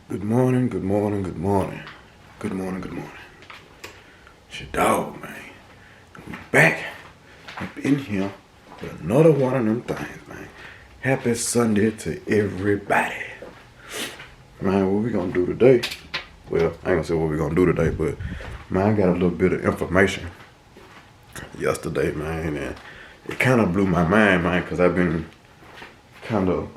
Good morning, good morning, good morning. Good morning, good morning. It's your dog, man. We back up in here with another one of them things, man. Happy Sunday to everybody. Man, what we gonna do today? Well, I ain't gonna say what we gonna do today, but man, I got a little bit of information yesterday, man, and it kind of blew my mind, man, because I've been kind of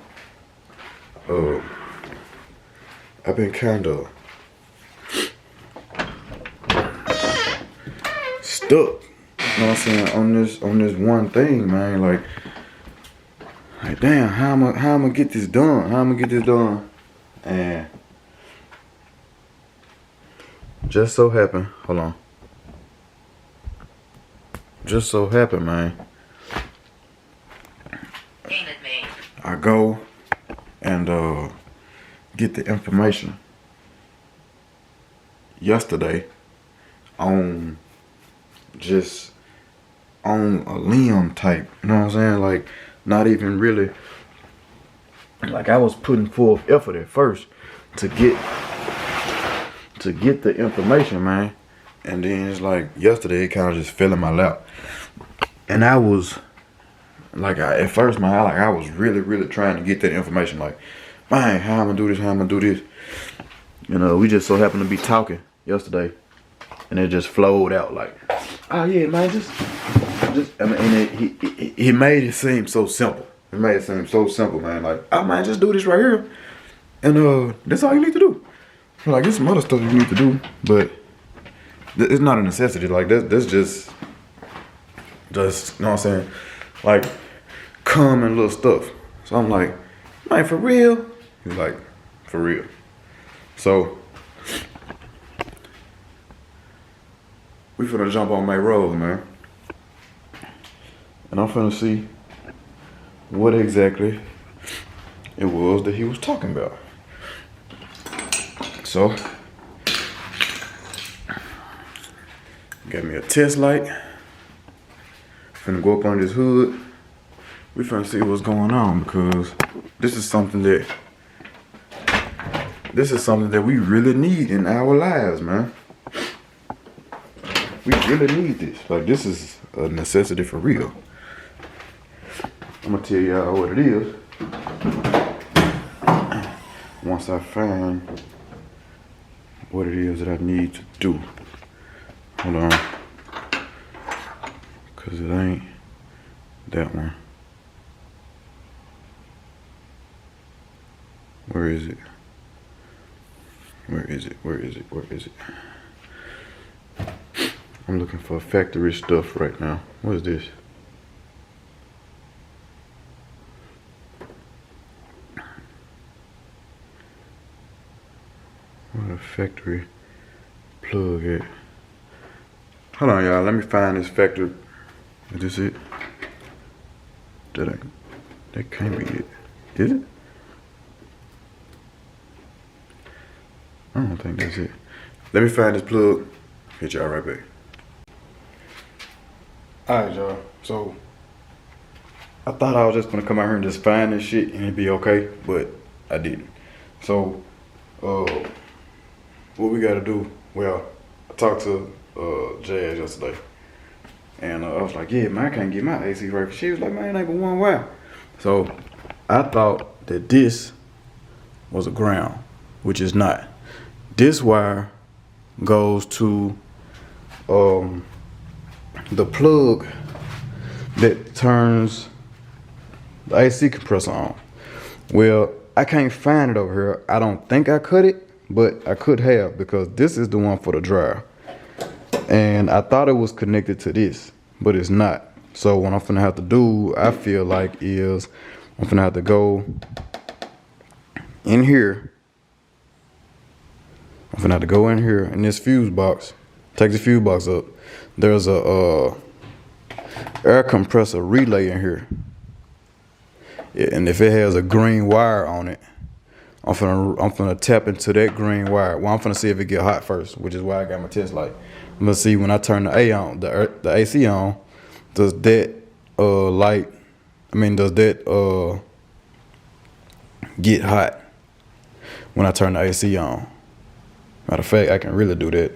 stuck, you know what I'm saying, on this one thing, man. Like damn, how am I gonna get this done? How am I gonna get this done? And just so happened, man, I go and get the information yesterday on a limb type, you know what I'm saying? Like, not even really, like, I was putting forth effort at first to get the information, man. And then it's like yesterday it kind of just fell in my lap. And I was like, at first, man, I was really trying to get that information. Like, man, how I'm gonna do this. You know, we just so happened to be talking yesterday, and it just flowed out like, oh yeah, man, just. I mean, and he made it seem so simple. It made it seem so simple, man. Like, oh man, just do this right here, and that's all you need to do. Like, there's some other stuff you need to do, but it's not a necessity. Like, that's just you know what I'm saying, like common little stuff. So I'm like, man, for real? He's like, for real. So we finna jump on MayRose, man. And I'm finna see what exactly it was that he was talking about. So, got me a test light. Finna go up on this hood. We finna see what's going on, because this is something that we really need in our lives, man. We really need this. Like, this is a necessity for real. I'm gonna tell y'all what it is once I find what it is that I need to do. Hold on, cause it ain't that one. Where is it? I'm looking for factory stuff right now. What is this? What a factory plug at? Hold on, y'all. Let me find this factory. Is this it? That can't be it. Is it? I don't think that's it. Let me find this plug. Hit y'all right back. Alright, y'all. So I thought I was just gonna come out here and just find this shit and it'd be okay, but I didn't. So what we gotta do, well, I talked to Jazz yesterday, and I was like, yeah, man, I can't get my AC right. She was like, man, it ain't but one wire. So I thought that this was a ground, which is not. This wire goes to the plug that turns the AC compressor on. Well, I can't find it over here. I don't think I cut it, but I could have, because this is the one for the dryer. And I thought it was connected to this, but it's not. So what I'm finna have to do, I feel like, is I'm finna have to go in here. I'm finna have to go in here in this fuse box, take the fuse box up. There's a air compressor relay in here. And if it has a green wire on it, I'm finna tap into that green wire. Well, I'm finna see if it get hot first, which is why I got my test light. I'm gonna see when I turn the the AC on, does that get hot? when I turn the AC on. Matter of fact, I can really do that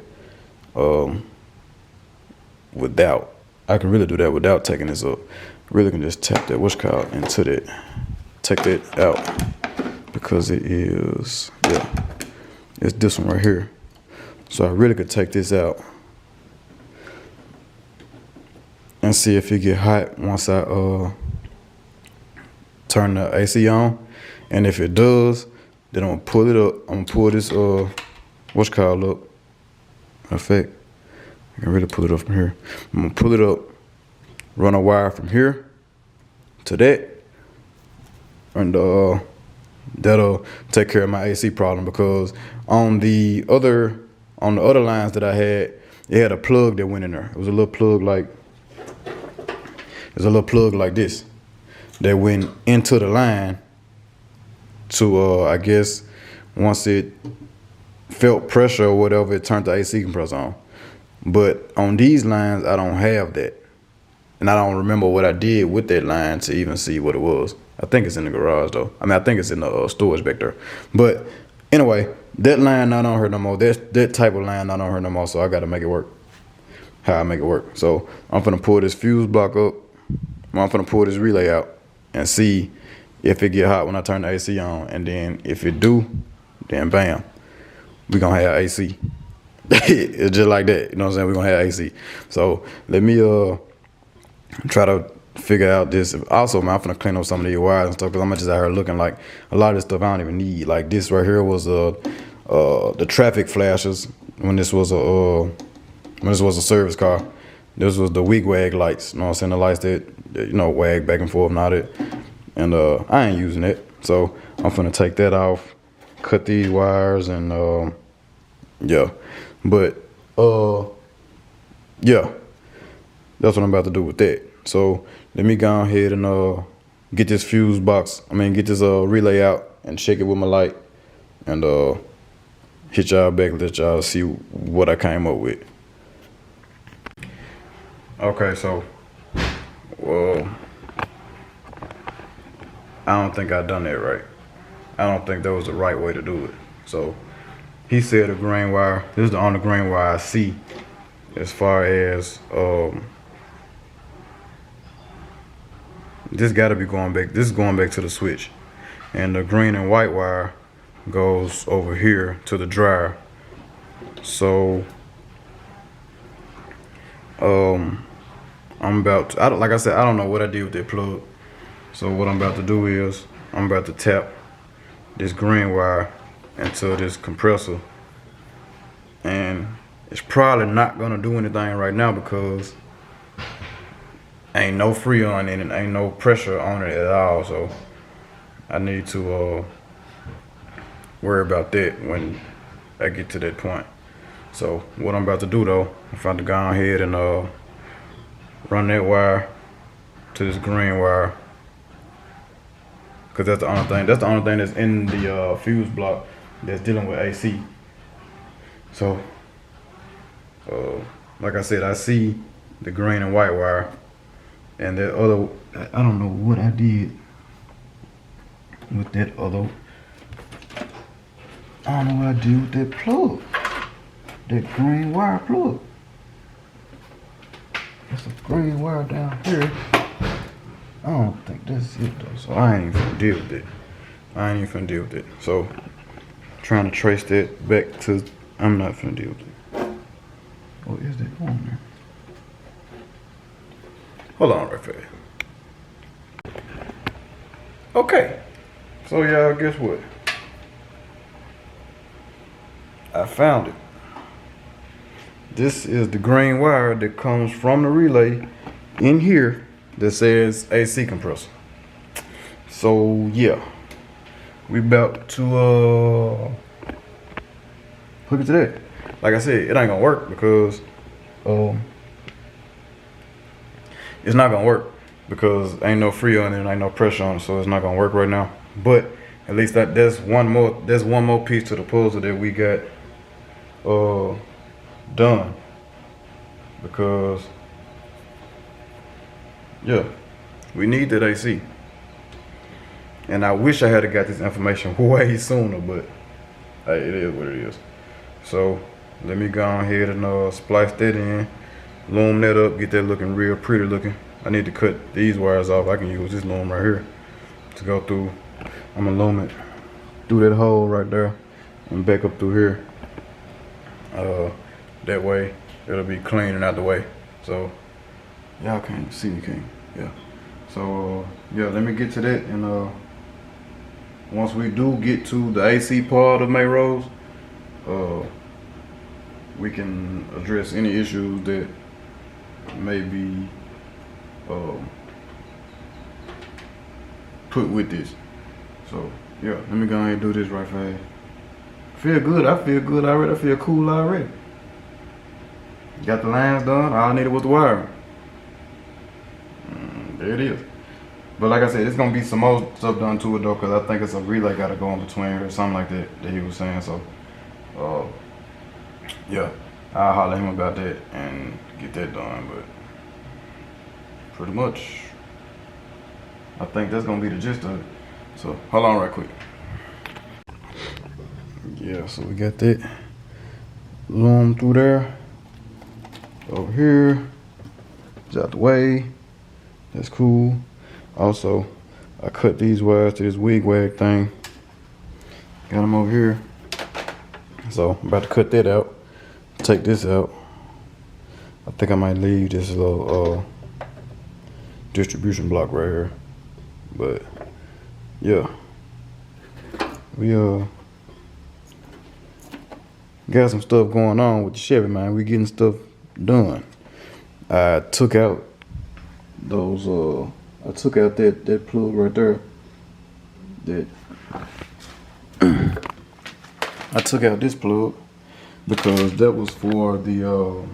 without. I can really do that without taking this up. Really can just tap that what's called into that. Take that out because it is, yeah, it's this one right here. So I really could take this out and see if it get hot once I turn the AC on. And if it does, then I'm gonna pull it up. I'm gonna pull this what's called up. In fact, I can really pull it up from here. I'm gonna pull it up, run a wire from here to that, and that'll take care of my AC problem, because on the other lines that I had, it had a plug that went in there. It was a little plug like this that went into the line to I guess once it felt pressure or whatever, it turned the AC compressor on. But on these lines, I don't have that. And I don't remember what I did with that line to even see what it was. I think it's in the garage though. I mean, I think it's in the storage back there. But anyway, that line not on her no more. That type of line not on her no more, so I gotta make it work. How I make it work. So I'm finna pull this fuse block up. I'm finna pull this relay out and see if it get hot when I turn the AC on. And then if it do, then bam, we gonna have AC. It's just like that, you know what I'm saying? We're gonna have AC. So let me try to figure out this. Also, man, I'm finna clean up some of these wires and stuff, because I'm just out here looking like a lot of this stuff I don't even need. Like this right here was the traffic flashes when this was a service car. This was the weak wag lights, you know what I'm saying? The lights that you know, wag back and forth and all that. And I ain't using it. So I'm finna take that off, cut these wires, and yeah. But yeah, that's what I'm about to do with that. So let me go ahead and get this fuse box. Get this relay out and check it with my light, and hit y'all back and let y'all see what I came up with. Okay, so I don't think I done that right. I don't think that was the right way to do it. So he said the green wire. This is the only green wire I see as far as this got to be going back. This is going back to the switch, and the green and white wire goes over here to the dryer. So I'm about to, like I said, I don't know what I did with that plug. So what I'm about to do is I'm about to tap this green wire into this compressor, and it's probably not gonna do anything right now because ain't no freon in it, ain't no pressure on it at all. So I need to worry about that when I get to that point. So what I'm about to do though, I'm about to go ahead and run that wire to this green wire, because that's the only thing. That's the only thing that's in the fuse block that's dealing with AC. So, like I said, I see the green and white wire, and that other. I don't know what I did with that other. I don't know what I did with that plug. That green wire plug. There's a green wire down here. I don't think that's it though, so I ain't even finna deal with it. I ain't even finna deal with it. So, trying to trace that back to, I'm not finna deal with it. What is that on there? Hold on right fast. Okay, so y'all, guess what? I found it. This is the green wire that comes from the relay in here that says AC compressor. So yeah, we about to hook it to that. Like I said, it ain't gonna work because it's not gonna work because ain't no freon and ain't no pressure on it, so it's not gonna work right now. But at least that's one more piece to the puzzle that we got done, because yeah, we need that AC. And I wish I had got this information way sooner, but hey, it is what it is. So let me go ahead and splice that in, loom that up, get that looking real pretty looking. I need to cut these wires off. I can use this loom right here to go through. I'm gonna loom it through that hole right there and back up through here. That way it'll be clean and out the way. So y'all can't see me, can yeah. So yeah, let me get to that, and once we do get to the AC part of MayRose, we can address any issues that may be put with this. So yeah, let me go ahead and do this right fast. Feel good. I feel good already. I feel cool already. Got the lines done. All I needed was the wiring. There it is. But like I said, it's gonna be some more stuff done to it though, cause I think it's a relay gotta go in between or something like that he was saying. So, yeah, I'll holler at him about that and get that done. But pretty much, I think that's gonna be the gist of it. So hold on right quick. Yeah, so we got that loom through there. Over here, it's out the way. That's cool. Also, I cut these wires to this wig wag thing. Got them over here. So I'm about to cut that out. Take this out. I think I might leave this little distribution block right here. But yeah, we got some stuff going on with the Chevy, man. We getting stuff done. I took out those I took out that plug right there. That I took out this plug because that was for the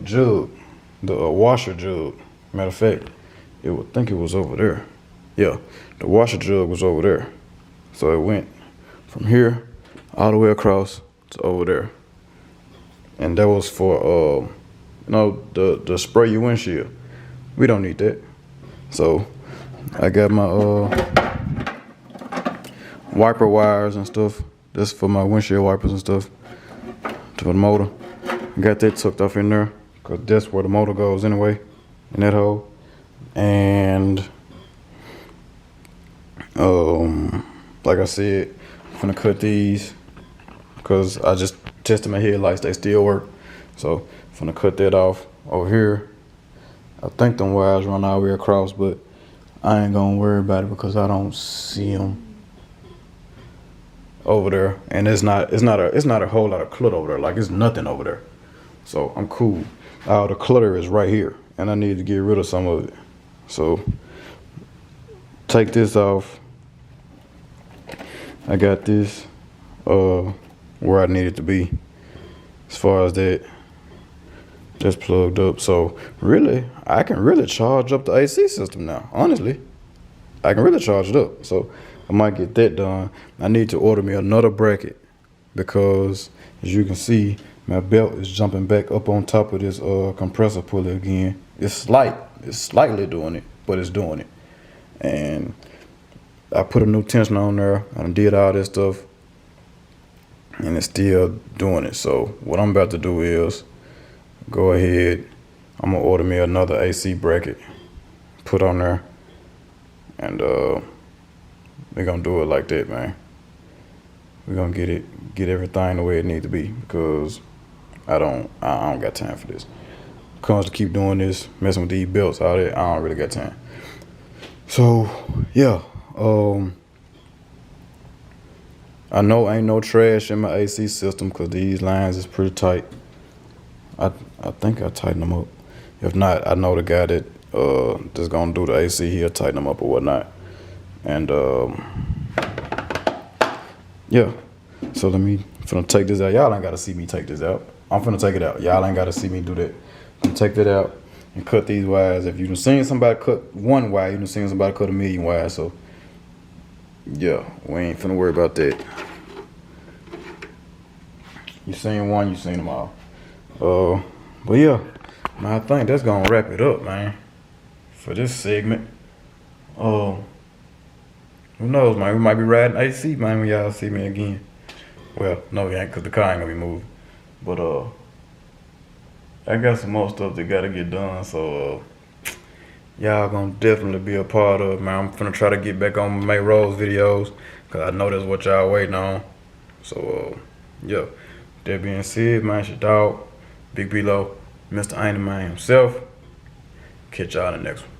jug, the washer jug. Matter of fact, I think it was over there. Yeah, the washer jug was over there. So it went from here all the way across to over there. And that was for the spray your windshield. We don't need that. So I got my wiper wires and stuff. That's for my windshield wipers and stuff to the motor. Got that tucked off in there because that's where the motor goes anyway, in that hole. And like I said, I'm gonna cut these because I just tested my headlights, they still work. So I'm gonna cut that off over here. I think them wires run all the way across, but I ain't gonna worry about it because I don't see them over there, and it's not a whole lot of clutter over there. Like, it's nothing over there, so I'm cool. All the clutter is right here, and I need to get rid of some of it. So take this off. I got this where I need it to be as far as that. That's plugged up. So really, I can really charge up the AC system now. Honestly, I can really charge it up. So I might get that done. I need to order me another bracket because, as you can see, my belt is jumping back up on top of this compressor pulley again. It's slightly doing it, but it's doing it. And I put a new tension on there. I did all this stuff, and it's still doing it. So what I'm about to do is go ahead. I'm gonna order me another AC bracket, put on there, and we're gonna do it like that, man. We're gonna get everything the way it needs to be because I don't got time for this. Comes to keep doing this, messing with these belts, all that, I don't really got time. So yeah, I know ain't no trash in my AC system because these lines is pretty tight. I think I tighten them up. If not, I know the guy that's gonna do the AC, he'll tighten them up or whatnot. And yeah, so finna take this out. Y'all ain't gotta see me take this out. I'm finna take it out. Y'all ain't gotta see me do that. I'm take that out and cut these wires. If you done seen somebody cut one wire, you done seen somebody cut 1,000,000 wires. So yeah, we ain't finna worry about that. You seen one, you seen them all. But yeah, man, I think that's gonna wrap it up, man, for this segment. Who knows, man? We might be riding AC, man, when y'all see me again. Well, no, we ain't, cause the car ain't gonna be moving. But I got some more stuff that gotta get done, so y'all gonna definitely be a part of it, man. I'm finna try to get back on MayRose videos, cause I know that's what y'all waiting on. So yeah. That being said, man, it's your dog, Big Beelo, Mr. Ain't Man himself. Catch y'all in the next one.